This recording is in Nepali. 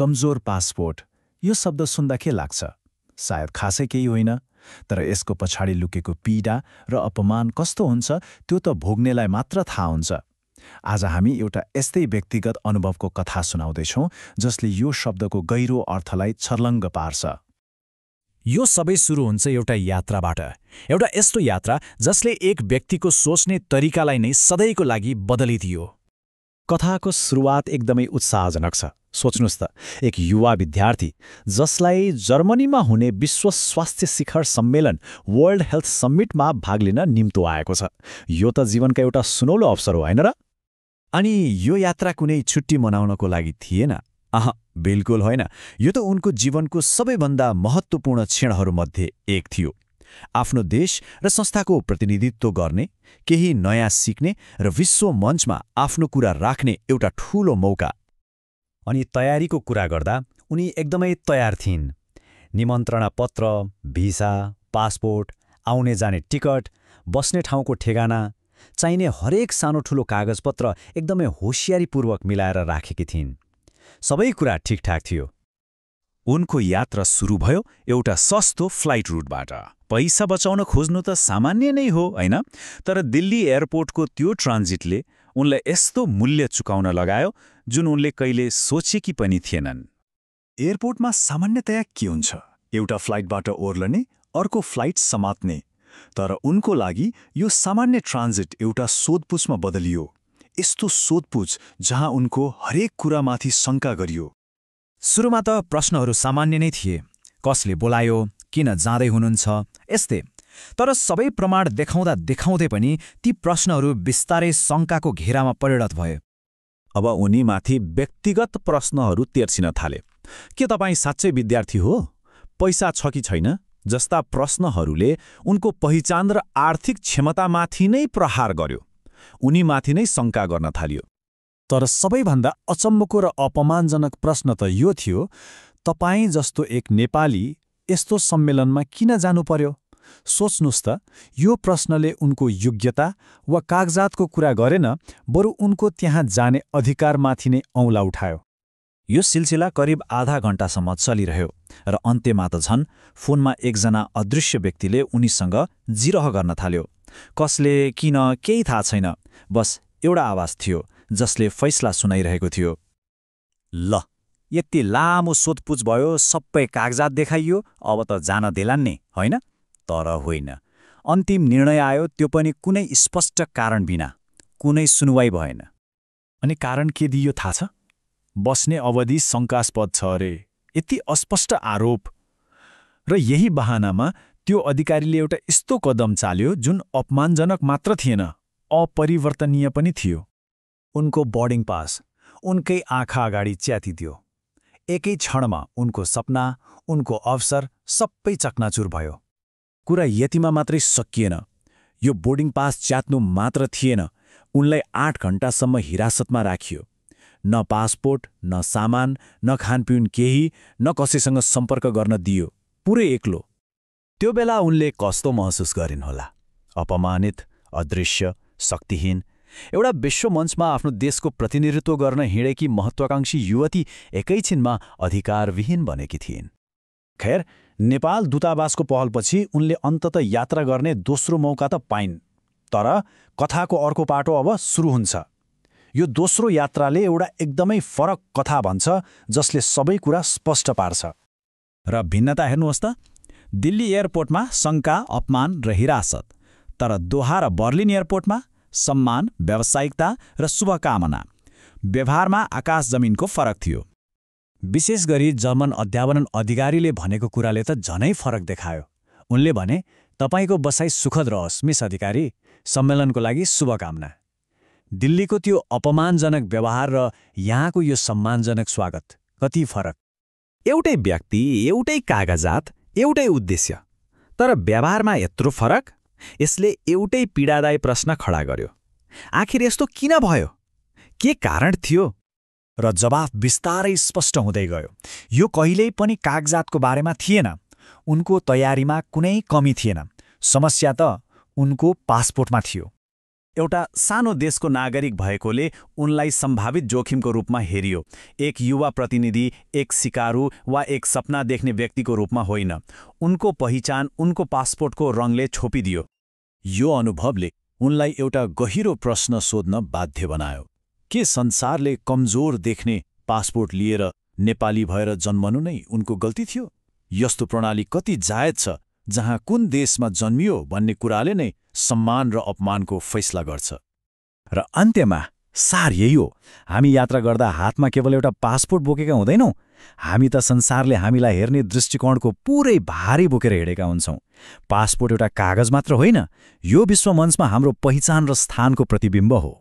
कमजोर पासपोर्ट, यो शब्द सुन्दा के लाग्छ? सायद खासै केही होइन, तर यसको पछाडि लुकेको पीडा र अपमान कस्तो हुन्छ त्यो त भोग्नेलाई मात्र थाहा हुन्छ। आज हामी एउटा यस्तै व्यक्तिगत अनुभवको कथा सुनाउँदैछौँ जसले यो शब्दको गहिरो अर्थलाई छर्लङ्ग पार्छ। यो सबै सुरु हुन्छ एउटा यात्राबाट, एउटा यस्तो यात्रा जसले एक व्यक्तिको सोच्ने तरिकालाई नै सधैँको लागि बदलिदियो। कथाको सुरुवात एकदमै उत्साहजनक छ। सोच्नुस् त, एक युवा विद्यार्थी जसलाई जर्मनीमा हुने विश्व स्वास्थ्य शिखर सम्मेलन वर्ल्ड हेल्थ समिटमा भाग लिन निम्तो आएको छ। यो त जीवनका एउटा सुनौलो अवसर हो, होइन र? अनि यो यात्रा कुनै छुट्टी मनाउनको लागि थिएन। बिल्कुल होइन। यो त उनको जीवनको सबैभन्दा महत्त्वपूर्ण क्षणहरूमध्ये एक थियो। आफ्नो देश र संस्थाको प्रतिनिधित्व गर्ने, केही नयाँ सिक्ने र विश्व मञ्चमा आफ्नो कुरा राख्ने एउटा ठूलो मौका। अनि तयारीको कुरा गर्दा उनी एकदमै तयार थिइन्। निमन्त्रणा पत्र, भिसा, पासपोर्ट, आउने जाने टिकट, बस्ने ठाउँको ठेगाना, चाहिने हरेक सानो ठूलो कागजपत्र एकदमै होसियारीपूर्वक मिलाएर राखेकी थिइन्। सबै कुरा ठिकठाक थियो। उनको यात्रा सुरु भयो एउटा सस्तो फ्लाइट रुटबाट। पैसा बचाउन खोज्नु त सामान्य नै हो, होइन? तर दिल्ली एयरपोर्टको त्यो ट्रान्जिटले उनलाई यस्तो मूल्य चुकाउन लगायो जुन उनले कहिले सोचेकी पनि थिएनन्। एयरपोर्टमा सामान्यतया के हुन्छ? एउटा फ्लाइटबाट ओर्लने, अर्को फ्लाइट समात्ने। तर उनको लागि यो सामान्य ट्रान्जिट एउटा सोधपुछमा बदलियो। यस्तो सोधपुछ जहाँ उनको हरेक कुरामाथि शङ्का गरियो। सुरुमा त प्रश्नहरू सामान्य नै थिए। कसले बोलायो, किन जाँदै हुनुहुन्छ, यस्तै। तर सबै प्रमाण देखाउँदै पनि ती प्रश्नहरू बिस्तारै शङ्काको घेरामा परिणत भए। अब उनीमाथि व्यक्तिगत प्रश्नहरू तेर्सिन थाले। के तपाईँ साँच्चै विद्यार्थी हो? पैसा छ कि छैन? जस्ता प्रश्नहरूले उनको पहिचान र आर्थिक क्षमतामाथि नै प्रहार गर्यो। उनीमाथि नै शङ्का गर्न थालियो। तर सबैभन्दा अचम्मको र अपमानजनक प्रश्न त यो थियो, तपाईँ जस्तो एक नेपाली यस्तो सम्मेलनमा किन जानु पर्यो? सोच्नुस् त, यो प्रश्नले उनको योग्यता वा कागजातको कुरा गरेन, बरु उनको त्यहाँ जाने अधिकारमाथि नै औँला उठायो। यो सिलसिला करिब आधा घण्टासम्म चलिरह्यो र अन्त्यमा त झन् फोनमा एकजना अदृश्य व्यक्तिले उनीसँग जिरह गर्न थाल्यो। कसले, किन, केही थाहा छैन। बस एउटा आवाज थियो जसले फैसला सुनाइरहेको थियो। ल, यति लामो सोधपुछ भयो, सबै कागजात देखाइयो, अब त जान देलान् नि, होइन? तर होइन। अन्तिम निर्णय आयो, त्यो पनि कुनै स्पष्ट कारण बिना। कुनै सुनवाई भएन। अनि कारण के दियो थाहा छ? बस्ने अवधि शङ्कास्पद छ अरे। यति अस्पष्ट आरोप। र यही बहानामा त्यो अधिकारीले एउटा यस्तो कदम चाल्यो जुन अपमानजनक मात्र थिएन, अपरिवर्तनीय पनि थियो। उनको बोर्डिङ पास उनकै आँखा अगाडि च्यातिदियो। एकै क्षणमा उनको सपना, उनको अवसर सबै चकनाचुर भयो। कुरा यतिमा मात्रै सकिएन। यो बोर्डिङ पास च्यात्नु मात्र थिएन, उनलाई 8 घण्टासम्म हिरासतमा राखियो। न पासपोर्ट, न सामान, न खानपिन केही, न कसैसँग सम्पर्क गर्न दियो। पुरै एक्लो। त्यो बेला उनले कस्तो महसुस गरिन् होला? अपमानित, अदृश्य, शक्तिहीन। एउटा विश्व मञ्चमा आफ्नो देशको प्रतिनिधित्व गर्न हिँडेकी महत्वाकांक्षी युवती एकैछिनमा अधिकारविहीन बनेकी थिइन्। खैर, नेपाल दूतावासको पहलपछि उनले अन्ततः यात्रा गर्ने दोस्रो मौका त पाइन्। तर कथाको अर्को पाटो अब सुरु हुन्छ। यो दोस्रो यात्राले एउटा एकदमै फरक कथा भन्छ जसले सबै कुरा स्पष्ट पार्छ। र भिन्नता हेर्नुहोस् त, दिल्ली एयरपोर्टमा शङ्का, अपमान र हिरासत, तर दोहा र बर्लिन एयरपोर्टमा सम्मान, व्यावसायिकता र शुभकामना। व्यवहारमा आकाश जमिनको फरक थियो। विशेष गरी जर्मन अध्यावरण अधिकारीले भनेको कुराले त झनै फरक देखायो। उनले भने, तपाईको बसाइ सुखद रहोस् मिस अधिकारी, सम्मेलनको लागि शुभकामना। दिल्लीको त्यो अपमानजनक व्यवहार र यहाँको यो सम्मानजनक स्वागत, कति फरक। एउटै व्यक्ति, एउटै कागजात, एउटै उद्देश्य, तर व्यवहारमा यत्रो फरक। यसले एउटै पीडादायी प्रश्न खडा गर्यो। आखिर यस्तो किन भयो? के कारण थियो? र जवाफ बिस्तारै स्पष्ट हुँदै गयो। यो कहिल्यै पनि कागजातको बारेमा थिएन। उनको तयारीमा कुनै कमी थिएन। समस्या त उनको पासपोर्टमा थियो। एउटा सानो देशको नागरिक भएकोले उनलाई सम्भावित जोखिमको रूपमा हेरियो, एक युवा प्रतिनिधि, एक सिकारु वा एक सपना देख्ने व्यक्तिको रूपमा होइन। उनको पहिचान उनको पासपोर्टको रङले छोपिदियो। यो अनुभवले उनलाई एउटा गहिरो प्रश्न सोध्न बाध्य बनायो। के संसारले कमजोर देख्ने पासपोर्ट लिएर नेपाली भएर जन्मनु नै उनको गल्ती थियो? यस्तो प्रणाली कति जायज छ जहाँ कुन देशमा जन्मियो भन्ने कुराले नै सम्मान र अपमानको फैसला गर्छ? र अन्त्यमा सार यही हो, हामी यात्रा गर्दा हातमा केवल एउटा पासपोर्ट बोकेका हुँदैनौँ, हामी त संसारले हामीलाई हेर्ने दृष्टिकोणको पुरै भारी बोकेर हिँडेका हुन्छौँ। पासपोर्ट एउटा कागज मात्र होइन, यो विश्वमञ्चमा हाम्रो पहिचान र स्थानको प्रतिबिम्ब हो।